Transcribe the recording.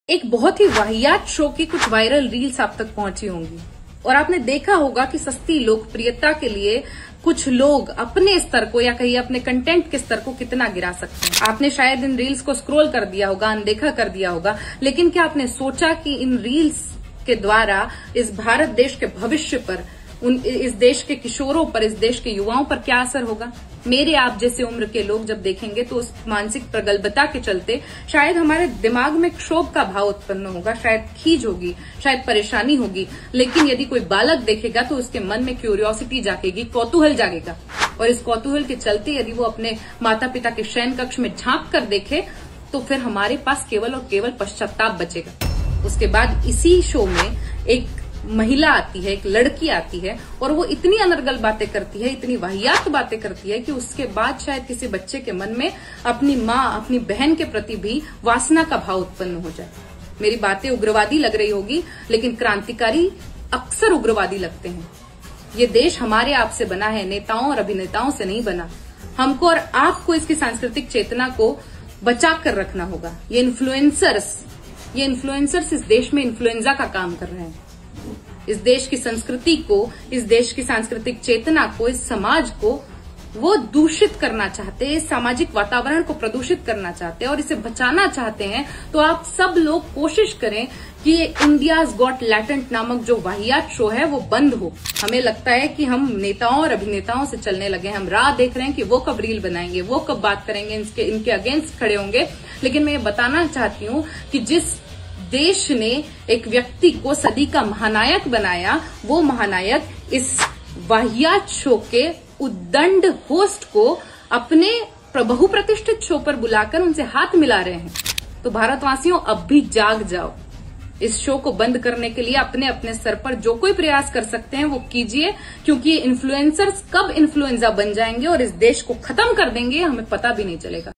एक बहुत ही वाहियात शो की कुछ वायरल रील्स आप तक पहुंची होंगी और आपने देखा होगा कि सस्ती लोकप्रियता के लिए कुछ लोग अपने स्तर को या कहीं अपने कंटेंट के स्तर को कितना गिरा सकते हैं। आपने शायद इन रील्स को स्क्रॉल कर दिया होगा, अनदेखा कर दिया होगा, लेकिन क्या आपने सोचा कि इन रील्स के द्वारा इस भारत देश के भविष्य पर, इस देश के किशोरों पर, इस देश के युवाओं पर क्या असर होगा? मेरे आप जैसे उम्र के लोग जब देखेंगे तो उस मानसिक प्रगल्भता के चलते शायद हमारे दिमाग में क्षोभ का भाव उत्पन्न होगा, शायद खीज होगी, शायद परेशानी होगी। लेकिन यदि कोई बालक देखेगा तो उसके मन में क्यूरियोसिटी जागेगी, कौतूहल जागेगा, और इस कौतूहल के चलते यदि वो अपने माता पिता के शयन कक्ष में झांक कर देखे तो फिर हमारे पास केवल और केवल पश्चाताप बचेगा। उसके बाद इसी शो में एक महिला आती है, एक लड़की आती है और वो इतनी अनर्गल बातें करती है, इतनी वाहियात बातें करती है कि उसके बाद शायद किसी बच्चे के मन में अपनी माँ, अपनी बहन के प्रति भी वासना का भाव उत्पन्न हो जाए। मेरी बातें उग्रवादी लग रही होगी, लेकिन क्रांतिकारी अक्सर उग्रवादी लगते हैं। ये देश हमारे आप से बना है, नेताओं और अभिनेताओं से नहीं बना। हमको और आपको इसकी सांस्कृतिक चेतना को बचा कर रखना होगा। ये इन्फ्लुएंसर्स इस देश में इन्फ्लुएंजा का काम कर रहे हैं। इस देश की संस्कृति को, इस देश की सांस्कृतिक चेतना को, इस समाज को वो दूषित करना चाहते हैं, इस सामाजिक वातावरण को प्रदूषित करना चाहते हैं और इसे बचाना चाहते हैं। तो आप सब लोग कोशिश करें कि इंडियाज गॉट टैलेंट नामक जो वाहियात शो है वो बंद हो। हमें लगता है कि हम नेताओं और अभिनेताओं से चलने लगे हैं, हम राह देख रहे हैं कि वो कब रील बनाएंगे, वो कब बात करेंगे, इनके अगेंस्ट खड़े होंगे। लेकिन मैं ये बताना चाहती हूँ कि जिस देश ने एक व्यक्ति को सदी का महानायक बनाया, वो महानायक इस वाहियात शो के उद्दंड होस्ट को अपने बहुप्रतिष्ठित शो पर बुलाकर उनसे हाथ मिला रहे हैं। तो भारतवासियों, अब भी जाग जाओ। इस शो को बंद करने के लिए अपने अपने स्तर पर जो कोई प्रयास कर सकते हैं वो कीजिए, क्योंकि ये इन्फ्लुएंसर्स कब इन्फ्लुएंजा बन जाएंगे और इस देश को खत्म कर देंगे हमें पता भी नहीं चलेगा।